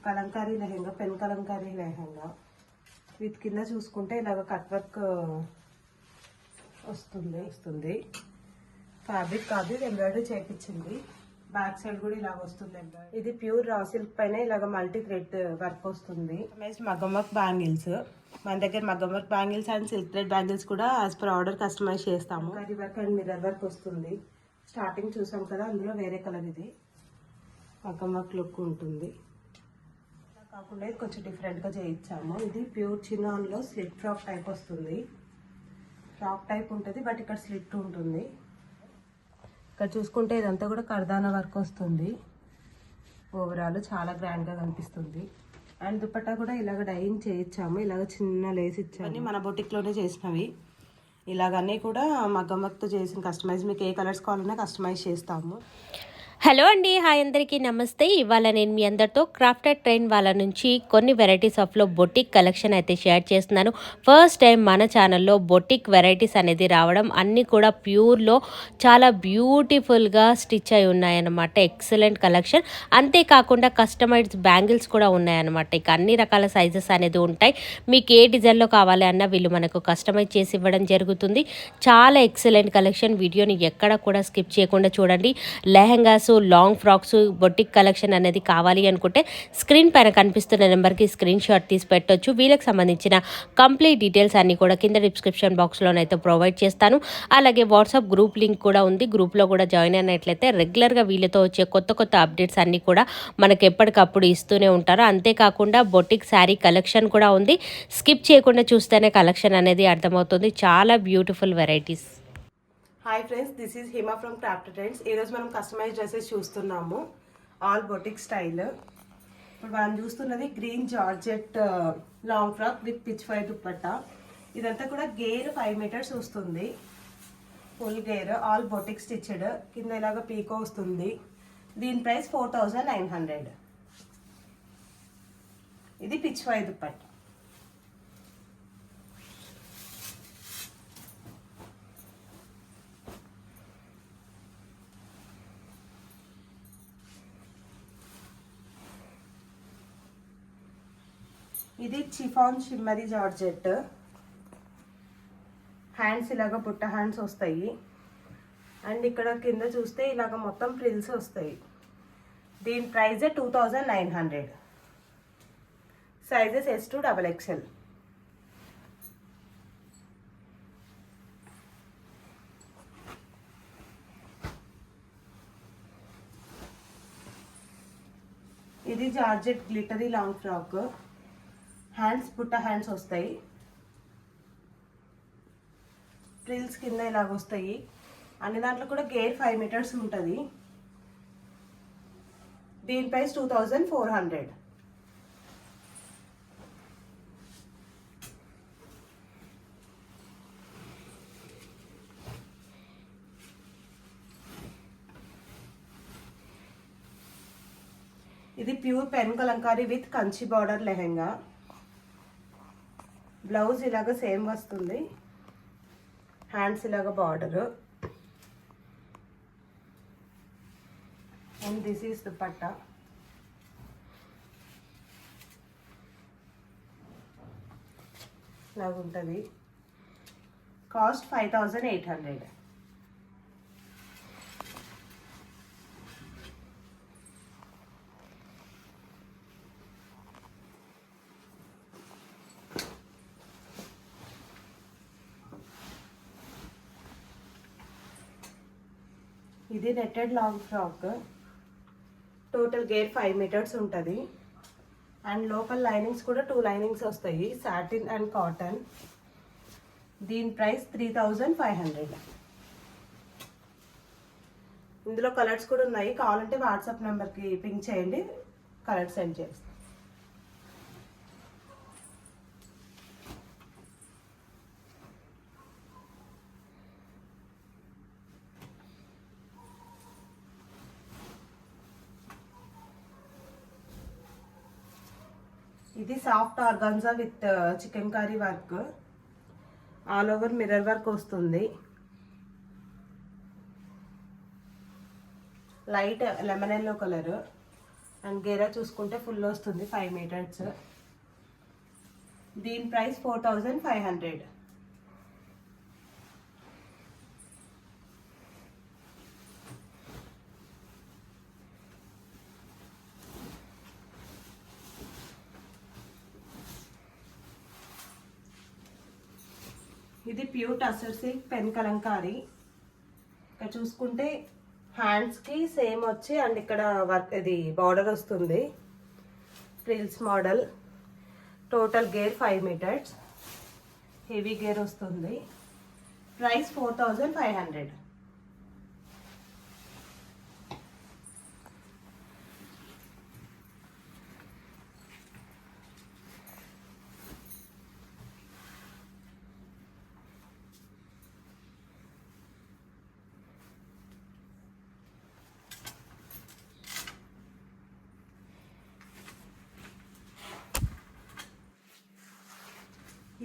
Kalamkari lehenga, pen Kalamkari lehenga వీటి కింద చూసుకుంటే ఇలాగ కట్ వర్క్ వస్తుంది. ఫ్యాబ్రిక్ కాదు, ఎంబ్రాయిడరీ చేయించింది. బ్యాక్ సైడ్ కూడా ఇలాగ వస్తుంది. ఇది ప్యూర్ రా సిల్క్ పైన ఇలాగ మల్టీ థ్రెడ్ వర్క్ వస్తుంది. మగ్గం వర్క్ బ్యాంగిల్స్, మన దగ్గర మగ్గం work bangles and silk thread bangles కూడా యాజ్ పర్ ఆర్డర్ కస్టమైజ్ చేస్తాము. Curry work and mirror work వస్తుంది. స్టార్టింగ్ చూసాం కదా, అందులో వేరే కలర్. ఇది మగ్గం వర్క్ లుక్ ఉంటుంది. కాకుండా ఇది కొంచెం డిఫరెంట్గా చేయించాము. ఇది ప్యూర్ చినాన్లో స్లిట్ ఫ్రాక్ టైప్ వస్తుంది. ఫ్రాక్ టైప్ ఉంటుంది, బట్ ఇక్కడ స్లిట్ ఉంటుంది. ఇక్కడ చూసుకుంటే ఇదంతా కూడా కర్దానా వర్క్ వస్తుంది. ఓవరాల్ చాలా గ్రాండ్గా కనిపిస్తుంది. అండ్ దుపట్టా కూడా ఇలాగ డైయింగ్ చేయించాము. ఇలాగ చిన్న లేస్ ఇచ్చాము. మన బొటిక్లోనే చేసినవి. ఇలాగన్నీ కూడా మగ్గం వర్క్తో చేసిన కస్టమైజ్. మీకు ఏ కలర్స్ కావాలన్నా కస్టమైజ్ చేస్తాము. హలో అండి, హాయ్ అందరికీ నమస్తే. ఇవాళ నేను మీ అందరితో క్రాఫ్టెడ్ ట్రైన్ వాళ్ళ నుంచి కొన్ని వెరైటీస్ ఆఫ్లో బొటిక్ కలెక్షన్ అయితే షేర్ చేస్తున్నాను. ఫస్ట్ టైం మన ఛానల్లో బొటిక్ వెరైటీస్ అనేది రావడం, అన్నీ కూడా ప్యూర్లో చాలా బ్యూటిఫుల్గా స్టిచ్ అయి ఉన్నాయన్నమాట. Excellent collection. అంతేకాకుండా కస్టమైజ్డ్ బ్యాంగిల్స్ కూడా ఉన్నాయన్నమాట. ఇక అన్ని రకాల సైజెస్ అనేది ఉంటాయి. మీకు ఏ డిజైన్లో కావాలి అన్న వీళ్ళు మనకు కస్టమైజ్ చేసి ఇవ్వడం జరుగుతుంది. చాలా ఎక్సలెంట్ కలెక్షన్. వీడియోని ఎక్కడ కూడా స్కిప్ చేయకుండా చూడండి. Lehengas, long frocks, boutique collection అనేది కావాలి అనుకుంటే స్క్రీన్ పైన కనిపిస్తున్న నెంబర్కి స్క్రీన్ షాట్ తీసి పెట్టొచ్చు. వీళ్ళకి సంబంధించిన కంప్లీట్ డీటెయిల్స్ అన్ని కూడా కింద డిస్క్రిప్షన్ బాక్స్లోనైతే ప్రొవైడ్ చేస్తాను. అలాగే వాట్సాప్ గ్రూప్ లింక్ కూడా ఉంది. గ్రూప్లో కూడా జాయిన్ అయినట్లయితే రెగ్యులర్గా వీళ్ళతో వచ్చే కొత్త అప్డేట్స్ అన్నీ కూడా మనకు ఎప్పటికప్పుడు ఇస్తూనే ఉంటారు. అంతేకాకుండా బొటిక్ శారీ కలెక్షన్ కూడా ఉంది. స్కిప్ చేయకుండా చూస్తేనే కలెక్షన్ అనేది అర్థమవుతుంది. చాలా beautiful varieties. Hi friends, this is Hima from crafted trends. ఈరోజు మనం కస్టమైజ్ డ్రెస్సెస్ చూస్తున్నాము. All boutique style. ఇప్పుడు మనం చూస్తున్నది green georgette long frock with పిచ్ ఫై దుపట్టా. ఇదంతా కూడా గేర్ 5 మీటర్స్ వస్తుంది. ఫుల్ గేర్, ఆల్ బొటిక్ స్టిచ్డ్. కింద ఇలాగా పీకో వస్తుంది. దీని ప్రైస్ 4900. ఇది పిచ్ ఫై దుపట్టా. ఇది చిఫాన్ షిమ్మరీ జార్జెట్. హ్యాండ్స్ ఇలాగ బుట్ట హ్యాండ్స్ వస్తాయి. అండ్ ఇక్కడ కింద చూస్తే ఇలాగ మొత్తం ఫ్రిల్స్ వస్తాయి. దీని price 2900. Sizes S to XXL. ఇది georgette glittery long frock. Hands బుట్ట హ్యాండ్స్ వస్తాయి. ఫ్రిల్స్ కింద ఇలాగ వస్తాయి. అన్ని దాంట్లో కూడా గేర్ 5 మీటర్స్ ఉంటుంది. దీని ప్రైస్ 2400. ఇది pure pen kalamkari with Kanchi border lehenga. Blouse ఇలాగ సేమ్ వస్తుంది. హ్యాండ్స్ ఇలాగ border. And this is dupatta. ఇలాగ ఉంటుంది. కాస్ట్ 5800. ఇది నెట్టెడ్ లాంగ్ ఫ్రాక్. టోటల్ గేర్ 5 మీటర్స్ ఉంటుంది. అండ్ లోపల లైనింగ్స్ కూడా 2 లైనింగ్స్ వస్తాయి, సాటిన్ అండ్ కాటన్. దీని ప్రైస్ 3500. ఇందులో కలర్స్ కూడా ఉన్నాయి. కావాలంటే వాట్సాప్ నెంబర్కి పింక్ చేయండి, కలర్ సెండ్ చేస్తాం. ఇది soft organza with chikankari work. All over mirror work వస్తుంది. Light lemon yellow colour. And గేరా చూసుకుంటే ఫుల్ వస్తుంది 5 మీటర్స్. దీని ప్రైస్ 4500. ఇది pure tussar silk pen Kalamkari. ఇక్కడ చూసుకుంటే హ్యాండ్స్కి సేమ్ వచ్చి అండ్ ఇక్కడ వర్క్ ఇది బార్డర్ వస్తుంది. Frills model. టోటల్ గేర్ 5 మీటర్స్. హెవీ గేర్ వస్తుంది. ప్రైస్ 4500.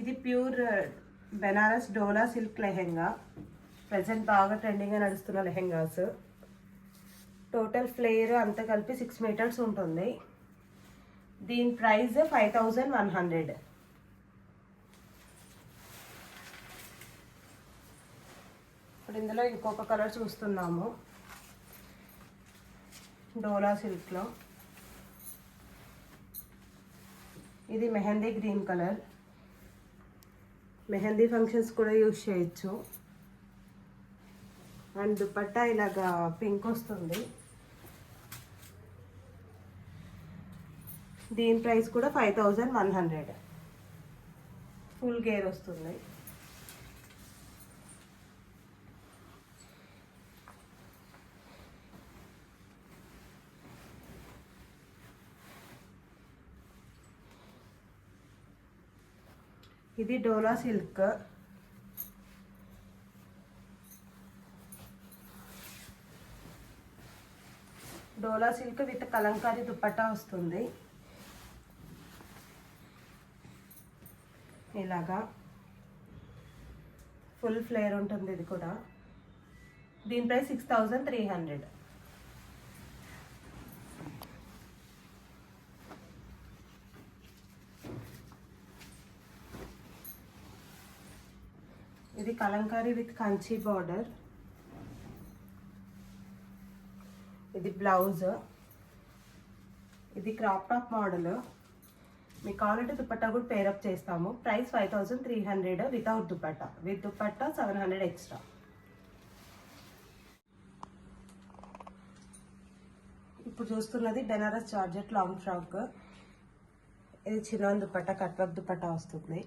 ఇది ప్యూర్ బెనారస్ డోలా సిల్క్ లెహెంగా. ప్రజెంట్ బాగా ట్రెండింగ్గా నడుస్తున్న లెహెంగాస్. టోటల్ ఫ్లేర్ అంతా కలిపి 6 మీటర్స్ ఉంటుంది. దీని ప్రైస్ 5100. ఇప్పుడు ఇందులో ఇంకొక కలర్ చూస్తున్నాము డోలా సిల్క్లో. ఇది mehndi green colour. Mehndi functions కూడా యూజ్ చేయొచ్చు. అండ్ దుపట్టా ఇలాగా పింక్ వస్తుంది. దీని ప్రైస్ కూడా 5100. ఫుల్ గేర్ వస్తుంది. ఇది Dola silk. Dola silk with Kalamkari dupatta వస్తుంది. ఇలాగా ఫుల్ ఫ్లేర్ ఉంటుంది ఇది కూడా. దీని ప్రైస్ 6300. ఇది కలంకారీ విత్ కంచి బార్డర్. ఇది బ్లౌజ్. ఇది క్రాప్ టాప్ మోడల్. మీకు కావాలంటే దుపట్టా కూడా పేరప్ చేస్తాము. Price 5300 without dupatta. With dupatta 700 extra. ఇప్పుడు చూస్తున్నది బెనారస్ జార్జెట్ లాంగ్ ఫ్రాక్. ఇది చిన్న దుపట్టా కట్ వర్క్ దుపట్టా వస్తుంది.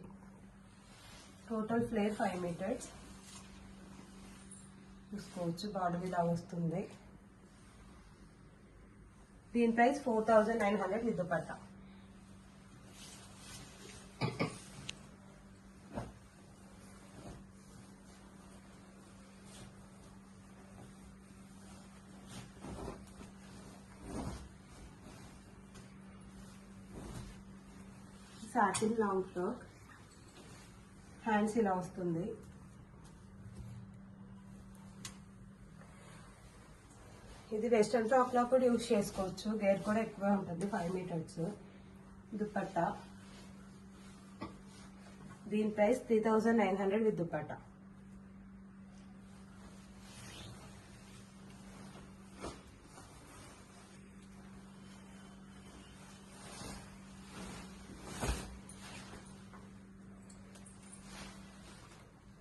Total flare 5 metres. చూసుకోవచ్చు బార్డర్ ఇలా వస్తుంది. దీని price 4900 with dupatta. Satin long frock. Hands ఇలా వస్తుంది. ఇది వెస్ట్రన్ ఫ్రాక్ లో కూడా యూజ్ చేసుకోవచ్చు. గేర్ కూడా ఎక్కువ ఉంటుంది 5 మీటర్స్. దుపట్టా. దీని ప్రైస్ 3900 విత్ దుపట్టా.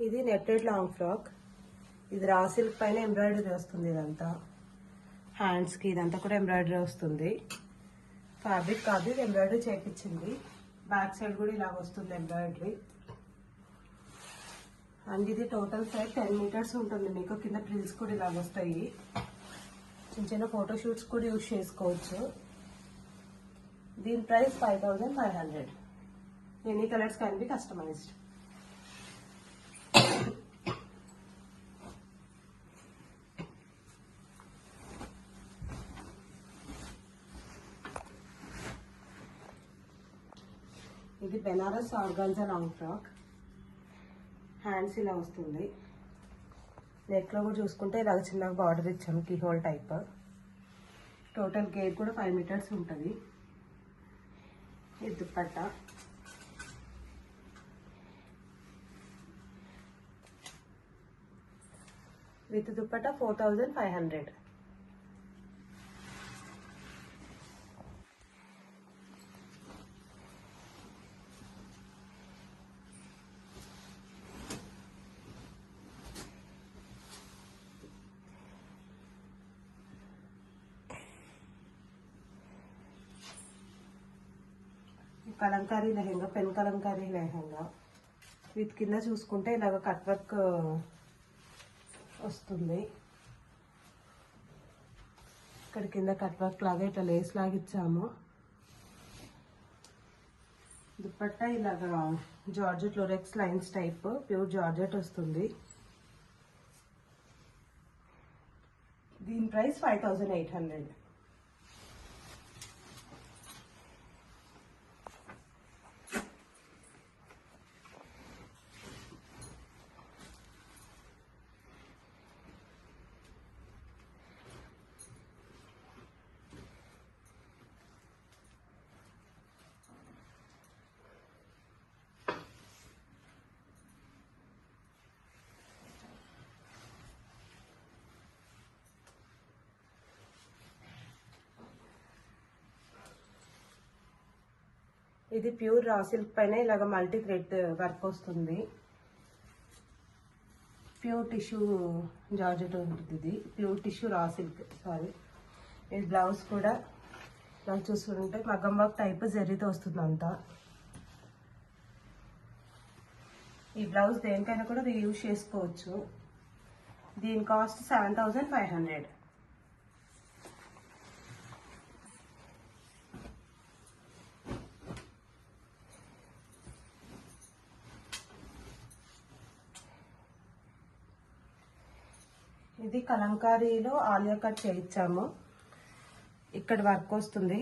ఇది నెట్టెడ్ లాంగ్ ఫ్రాక్. ఇది రా సిల్క్ పైన ఎంబ్రాయిడరీ వస్తుంది. ఇదంతా హ్యాండ్స్కి ఇదంతా కూడా ఎంబ్రాయిడరీ వస్తుంది. ఫ్యాబ్రిక్ కాదు, ఇది ఎంబ్రాయిడరీ చేయించింది. బ్యాక్ సైడ్ కూడా ఇలా వస్తుంది ఎంబ్రాయిడరీ. అండ్ ఇది టోటల్ సైడ్ 10 మీటర్స్ ఉంటుంది. మీకు కింద ప్రిల్స్ కూడా ఇలా వస్తాయి. చిన్న చిన్న ఫోటోషూట్స్ కూడా యూజ్ చేసుకోవచ్చు. దీని price 5500. Any colours can be customised. ఇది Banaras organza long frock. Hands ఇలా వస్తుంది. నెక్లో కూడా చూసుకుంటే ఇలా చిన్నగా బార్డర్ ఇచ్చాము కీ హోల్ టైప్. టోటల్ గేర్ కూడా 5 మీటర్స్ ఉంటుంది. ఇది దుపట్టా. విత్ దుపట్టా 4500. కలంకారీ లెహంగా, పెన్ కలంకారీ లెహంగా వీటి కింద చూసుకుంటే ఇలాగ కట్ వర్క్ వస్తుంది. ఇక్కడ కింద కట్ వర్క్ లాగా ఇట్లా లేస్ లాగా ఇచ్చాము. దుపట్టా ఇలాగా georgette lurex lines type pure georgette వస్తుంది. దీని ప్రైస్ 5800. ఇది ప్యూర్ రా సిల్క్ పైన ఇలాగ మల్టీ థ్రెడ్ వర్క్ వస్తుంది. ప్యూర్ టిష్యూ జార్జెట్ ఉంటుంది. ఇది pure tissue raw silk. Sorry, ఇది బ్లౌజ్ కూడా నాకు చూసుకుంటే మగ్గం వర్క్ టైప్ జరీతో వస్తుంది అంతా. ఈ బ్లౌజ్ దేనికైనా కూడా రీయూజ్ చేసుకోవచ్చు. దీని కాస్ట్ 7500. ఇది కలంకారీలో ఆలియా కట్ చేయించాము. ఇక్కడ వర్క్ వస్తుంది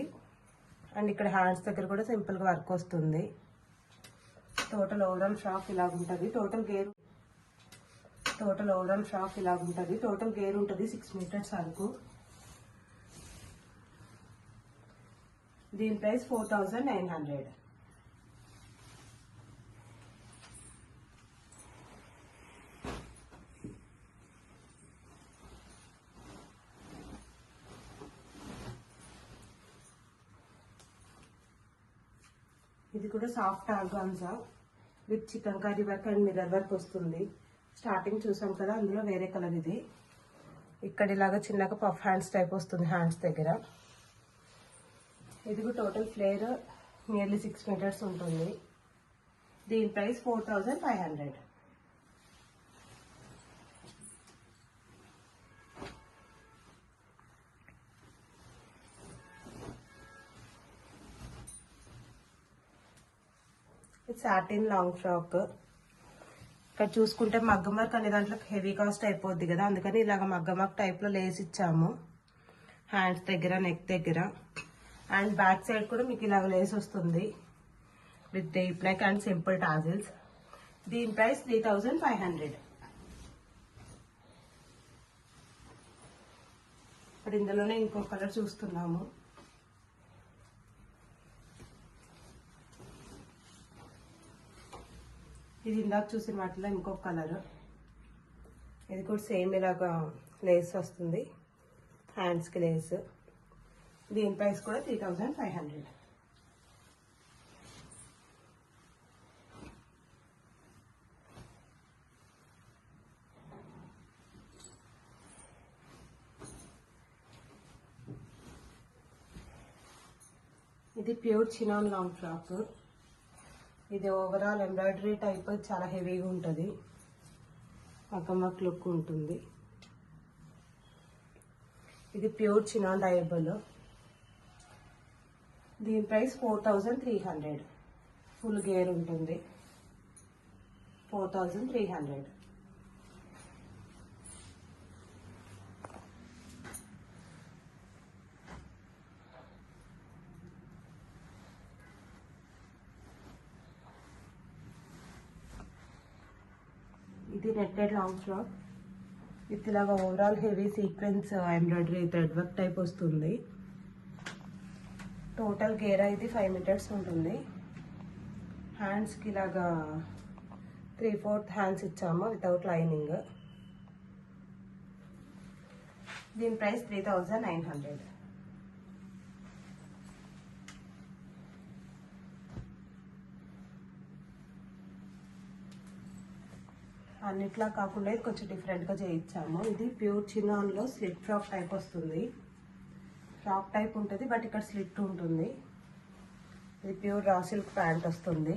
అండ్ ఇక్కడ హ్యాండ్స్ దగ్గర కూడా సింపుల్గా వర్క్ వస్తుంది. టోటల్ ఓవరాల్ షాప్ ఇలా ఉంటుంది. టోటల్ గేర్ ఉంటుంది 6 మీటర్స్ వరకు. దీని ప్రైస్ 4900. ఇది కూడా soft organza with chikankari work and mirror work వస్తుంది. స్టార్టింగ్ చూసాం కదా, అందులో వేరే కలర్ ఇది. ఇక్కడ ఇలాగా చిన్నగా పఫ్ హ్యాండ్స్ టైప్ వస్తుంది హ్యాండ్స్ దగ్గర. ఇది కూడా టోటల్ ఫ్లేర్ నియర్లీ 6 మీటర్స్ ఉంటుంది. దీని ప్రైస్ 4500. Satin long frock. ఇక్కడ చూసుకుంటే మగ్గం వర్క్ అనే దాంట్లో హెవీ కాస్ట్ అయిపోద్ది కదా, అందుకని ఇలాగ మగ్గం వర్క్ టైప్లో లేస్ ఇచ్చాము హ్యాండ్స్ దగ్గర, నెక్ దగ్గర. అండ్ బ్యాక్ సైడ్ కూడా మీకు ఇలాగ లేస్ వస్తుంది with deep neck and simple tassels. దీని ప్రైస్ 3500. ఇప్పుడు ఇందులోనే ఇంకో కలర్ చూస్తున్నాము. ఇది ఇందాక చూసిన వాటిలో ఇంకొక కలర్. ఇది కూడా సేమ్ ఇలాగా లేస్ వస్తుంది హ్యాండ్స్కి లేస్. దీని ప్రైస్ కూడా 3500. ఇది ప్యూర్ చినాన్ లాంగ్ ఫ్రాక్. ఇది ఓవరాల్ ఎంబ్రాయిడరీ టైప్, చాలా హెవీగా ఉంటుంది, మగ్గం వర్క్ లుక్ ఉంటుంది. ఇది ప్యూర్ చినాన్ డయబుల్. దీని ప్రైస్ 4300. ఫుల్ గేర్ ఉంటుంది. 4300. ఇది నెట్టెడ్ లాంగ్ ఫ్రాక్ విత్ ఇలాగా overall heavy sequence embroidery thread work type వస్తుంది. టోటల్ గేరా ఇది 5 మీటర్స్ ఉంటుంది. హ్యాండ్స్కి ఇలాగా 3/4 హ్యాండ్స్ ఇచ్చాము వితౌట్ లైనింగ్. దీని ప్రైస్ 3900. అన్నిట్లా కాకుండా ఇది కొంచెం డిఫరెంట్గా చేయించాము. ఇది ప్యూర్ చినాన్లో స్లిట్ ఫ్రాక్ టైప్ వస్తుంది. ఫ్రాక్ టైప్ ఉంటుంది బట్ ఇక్కడ స్లిట్ ఉంటుంది. ఇది ప్యూర్ రా సిల్క్ ప్యాంట్ వస్తుంది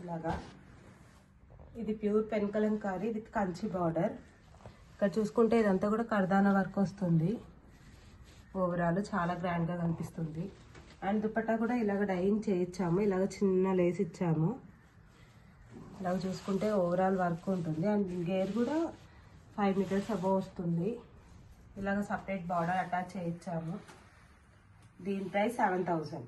ఇలాగా. ఇది pure pen kalamkari with Kanchi border. ఇక్కడ చూసుకుంటే ఇదంతా కూడా కర్దానా వర్క్ వస్తుంది. ఓవరాల్ చాలా గ్రాండ్గా కనిపిస్తుంది. అండ్ దుపట్టా కూడా ఇలాగ డైయింగ్ చేయించాము. ఇలాగ చిన్న లేస్ ఇచ్చాము. ఇలాగ చూసుకుంటే ఓవరాల్ వర్క్ ఉంటుంది. అండ్ గేర్ కూడా 5 మీటర్స్ అబోవ్ వస్తుంది. ఇలాగ సపరేట్ బార్డర్ అటాచ్ చేయించాము. దీని ప్రైస్ 7000.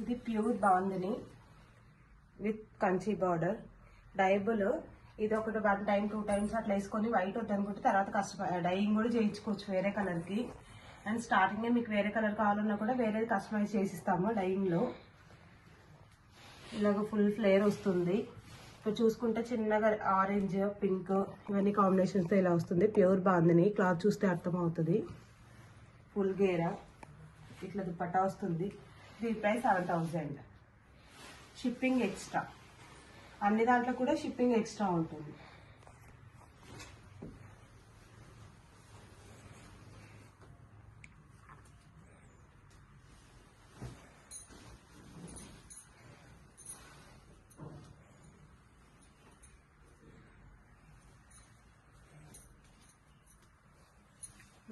ఇది pure bandhani with Kanchi border dyeable. ఇది ఒకటి 1 టైం 2 టైమ్స్ అట్లా వేసుకొని వైట్ వద్దనుకుంటే తర్వాత కస్టమర్ డైయింగ్ కూడా చేయించుకోవచ్చు వేరే కలర్కి. అండ్ స్టార్టింగే మీకు వేరే కలర్ కావాలన్నా కూడా వేరేది కస్టమైజ్ చేసిస్తాము డైయింగ్లో. ఇలాగ ఫుల్ ఫ్లేర్ వస్తుంది. ఇప్పుడు చూసుకుంటే చిన్నగా ఆరెంజ్ పింక్ ఇవన్నీ కాంబినేషన్స్తో ఇలా వస్తుంది. ప్యూర్ బాందిని క్లాత్ చూస్తే అర్థమవుతుంది. ఫుల్ గేరా ఇట్లా దుపట్టా వస్తుంది. దీని ప్రైస్ 7000. Shipping extra. అన్ని దాంట్లో కూడా షిప్పింగ్ ఎక్స్ట్రా ఉంటుంది.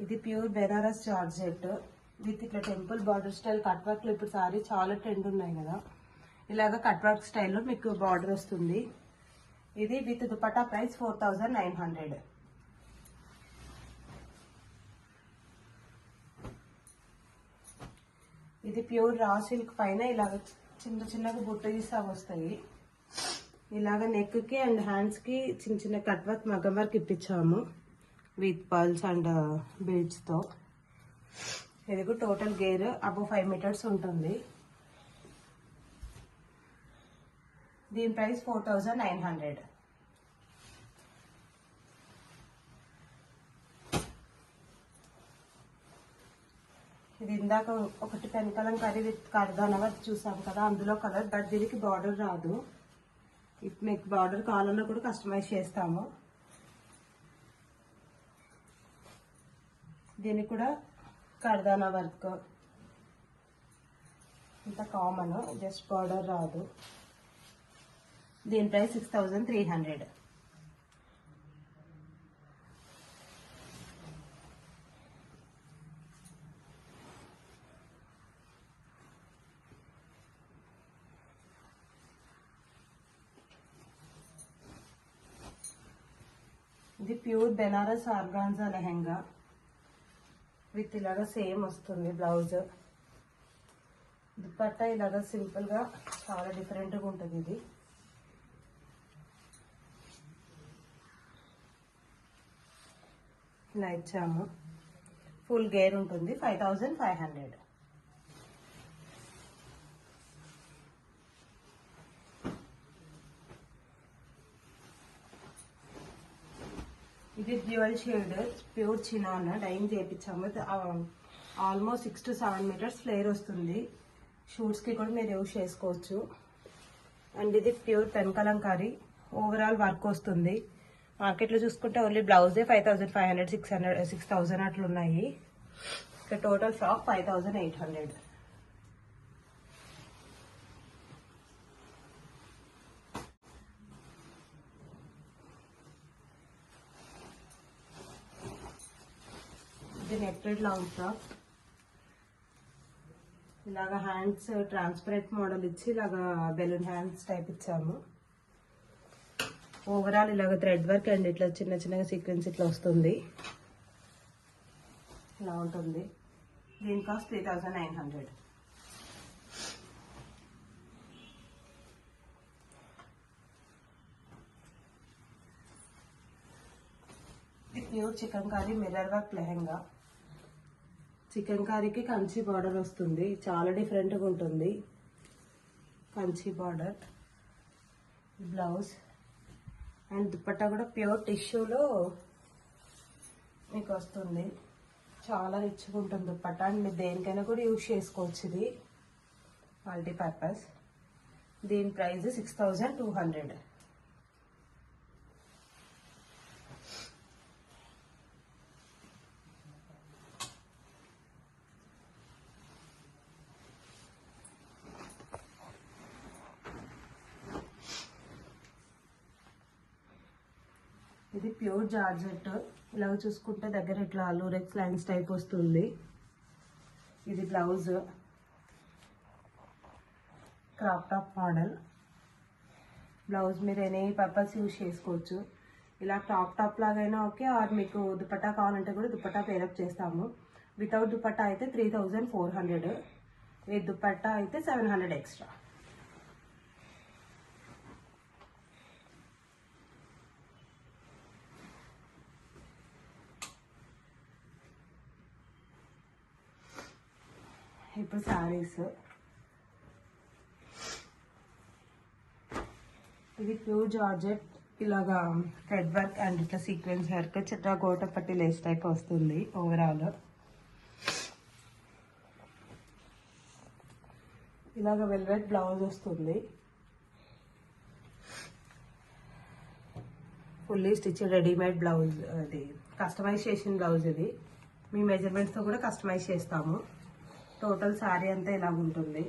ఇది ప్యూర్ బెనారస్ జార్జెట్ విత్ ఇట్లా టెంపుల్ బార్డర్ స్టైల్ కట్ వర్క్లో ఇప్పుడు సారీ చాలా ట్రెండ్ ఉన్నాయి కదా. ఇలాగ కట్ వర్క్ స్టైల్లో మీకు బార్డర్ వస్తుంది. ఇది విత్ దుపట్టా ప్రైస్ 4900. ఇది ప్యూర్ రా సిల్క్ పైన ఇలాగ చిన్న చిన్నగా బుట్ట తీసా వస్తాయి. ఇలాగ నెక్కి అండ్ హ్యాండ్స్కి చిన్న చిన్న కట్ వర్క్ మగ్గం వర్క్ ఇప్పించాము విత్ పర్ల్స్ అండ్ బీడ్స్తో. ఇది టోటల్ గేర్ అబౌవ్ 5 మీటర్స్ ఉంటుంది. దీని ప్రైస్ 4900. ఇది ఇందాక ఒకటి పెన్ కలంకారీ విత్ కర్దానా వర్క్ చూసాం కదా అందులో కలర్, బట్ దీనికి బార్డర్ రాదు. ఇప్పుడు మీకు బార్డర్ కావాలన్నా కూడా కస్టమైజ్ చేస్తాము. దీనికి కూడా కర్దానా వర్క్ ఇంత కామన్, జస్ట్ బార్డర్ రాదు. దీని ప్రైస్ 6300. ఇది pure Banaras organza lehenga with ఇలాగా సేమ్ వస్తుంది బ్లౌజ్. దుపట్టా ఇలాగా సింపుల్ గా చాలా డిఫరెంట్ గా ఉంటుంది. ఇది ఇలా ఇచ్చాము. ఫుల్ గేర్ ఉంటుంది. 5500. ఇది dual shade pure chinon dyeing చేయించాము. ఆల్మోస్ట్ 6 to 7 మీటర్స్ ఫ్లేర్ వస్తుంది. షూట్స్కి కూడా మీరు యూజ్ చేసుకోవచ్చు. అండ్ ఇది pure pen Kalamkari overall work వస్తుంది. మార్కెట్లో చూసుకుంటే ఓన్లీ బ్లౌజే 5500, 600, 6000 అట్లా ఉన్నాయి. ఇక్కడ టోటల్ ఫ్రాక్ 5800. ఇది నెట్టెడ్ లాంగ్ ఫ్రాక్ ఇలాగా హ్యాండ్స్ ట్రాన్స్పరెంట్ మోడల్ ఇచ్చి ఇలాగా బెలూన్ హ్యాండ్స్ టైప్ ఇచ్చాము. ఓవరాల్ ఇలాగ థ్రెడ్ వర్క్ అండ్ ఇట్లా చిన్న చిన్నగా సీక్వెన్స్ ఇట్లా వస్తుంది. ఇలా ఉంటుంది. దీని కాస్ట్ 3900. ఇది pure chikankari mirror work lehenga. చికెన్ కారీకి కంచి బార్డర్ వస్తుంది. చాలా డిఫరెంట్గా ఉంటుంది. Kanchi border, blouse and dupatta కూడా ప్యూర్ టిష్యూలో మీకు వస్తుంది. చాలా రిచ్గా ఉంటుంది దుపట్టా. అండ్ మీరు దేనికైనా కూడా యూజ్ చేసుకోవచ్చు. ఇది మల్టీపర్పస్. దీని ప్రైస్ 6200. ఇది ప్యూర్ జార్జెట్. ఇలాగ చూసుకుంటే దగ్గర ఇట్లా లూరెక్స్ లైన్స్ టైప్ వస్తుంది. ఇది blouse, crop top model blouse. మీరు ఎనీ పర్పస్ యూజ్ చేసుకోవచ్చు. ఇలా క్రాప్ టాప్ లాగైనా ఓకే, ఆర్ మీకు దుపట్టా కావాలంటే కూడా దుపట్టా పేరప్ చేస్తాము. వితౌట్ దుపట్టా అయితే 3400, విత్ దుపట్టా అయితే 700 ఎక్స్ట్రా. ఇప్పుడు శారీస్. ఇది ప్యూర్ జార్జెట్. ఇలాగా థ్రెడ్ వర్క్ అండ్ ఇట్లా sequence work Chitra gota patti Lay's type వస్తుంది. ఓవరాల్ ఇలాగ వెల్వెట్ బ్లౌజ్ వస్తుంది. Fully stitch readymade blouse. అది కస్టమైజేషన్ బ్లౌజ్. ఇది మీ మెజర్మెంట్స్తో కూడా కస్టమైజ్ చేస్తాము. టోటల్ శారీ అంతా ఇలాగ ఉంటుంది.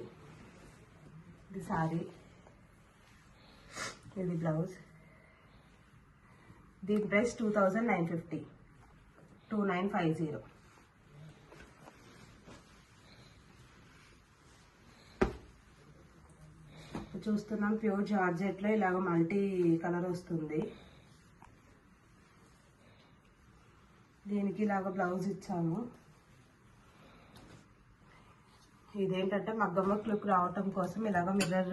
ఇది శారీ, ఇది బ్లౌజ్. దీని ప్రైస్ 2950, 2950. చూస్తున్నాం ప్యూర్ జార్జెట్లో ఇలాగ మల్టీ కలర్ వస్తుంది. దీనికి ఇలాగ బ్లౌజ్ ఇచ్చాము. ఇదేంటంటే మగ్గం వర్క్ లుక్ రావటం కోసం ఇలాగ మిర్రర్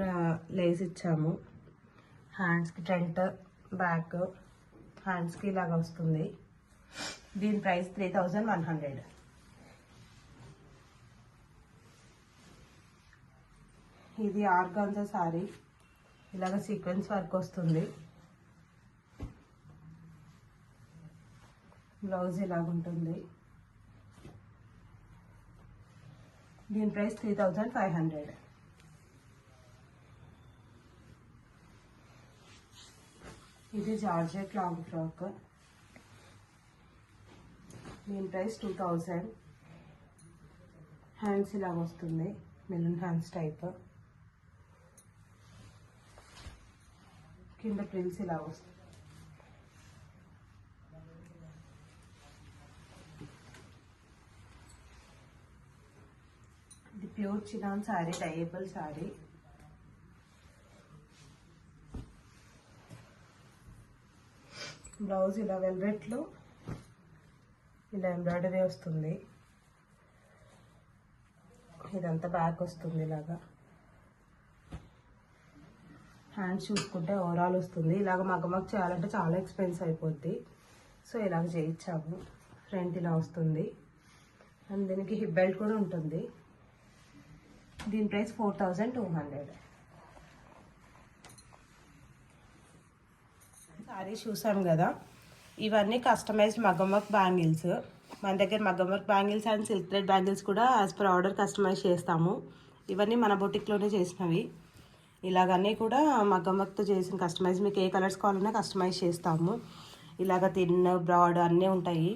లేస్ ఇచ్చాము. హ్యాండ్స్కి ఫ్రంట్ బ్యాక్ హ్యాండ్స్కి ఇలాగ వస్తుంది. దీని ప్రైస్ 3100. ఇది ఆర్గాన్జా సారీ. ఇలాగ సీక్వెన్స్ వర్క్ వస్తుంది. బ్లౌజ్ ఇలాగ ఉంటుంది. దీని ప్రైస్ 3500. ఇది జార్జెట్ లాంగ్ ఫ్రాక్. దీని ప్రైస్ 2000. హ్యాండ్స్ ఇలాగ వస్తుంది. మెలూన్ హ్యాండ్స్ టైప్. కింద ప్రిల్స్ ఇలాగ వస్తుంది. ఇది pure chinon sari, dyeable sari. Blouse ఇలా వెల్వెట్లో ఇలా ఎంబ్రాయిడరీ వస్తుంది. ఇదంతా బ్యాక్ వస్తుంది. ఇలాగా హ్యాండ్స్ చూసుకుంటే ఓవరాల్ వస్తుంది. ఇలాగ మగ్గమగ్ చేయాలంటే చాలా ఎక్స్పెన్సివ్ అయిపోద్ది. సో ఇలాగ చేయించాము. ఫ్రంట్ ఇలా వస్తుంది. అండ్ దీనికి హిప్ బెల్ట్ కూడా ఉంటుంది. దీని ప్రైస్ 4200. సారీస్ చూసాం కదా, ఇవన్నీ కస్టమైజ్డ్ మగ్గం వర్క్ బ్యాంగిల్స్. మన దగ్గర మగ్గం work bangles and silk thread bangles కూడా యాజ్ పర్ ఆర్డర్ కస్టమైజ్ చేస్తాము. ఇవన్నీ మన బొటిక్లోనే చేసినవి. ఇలాగన్నీ కూడా మగ్గం వర్క్తో చేసిన కస్టమైజ్. మీకు ఏ కలర్స్ కావాలన్నా కస్టమైజ్ చేస్తాము. ఇలాగ థిన్ బ్రాడ్ అన్నీ ఉంటాయి.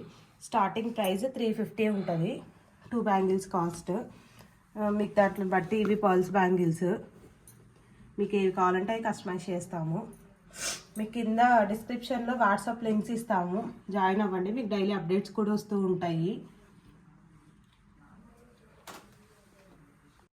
స్టార్టింగ్ ప్రైస్ 350 ఉంటుంది 2 బ్యాంగిల్స్ కాస్ట్. మీకు దాంట్లో బట్టి ఇవి పర్ల్స్ బ్యాంగిల్స్. మీకు ఏవి కావాలంటే అవి కస్టమైజ్ చేస్తాము. మీకు కింద డిస్క్రిప్షన్లో వాట్సాప్ లింక్స్ ఇస్తాము, జాయిన్ అవ్వండి. మీకు డైలీ అప్డేట్స్ కూడా వస్తూ ఉంటాయి.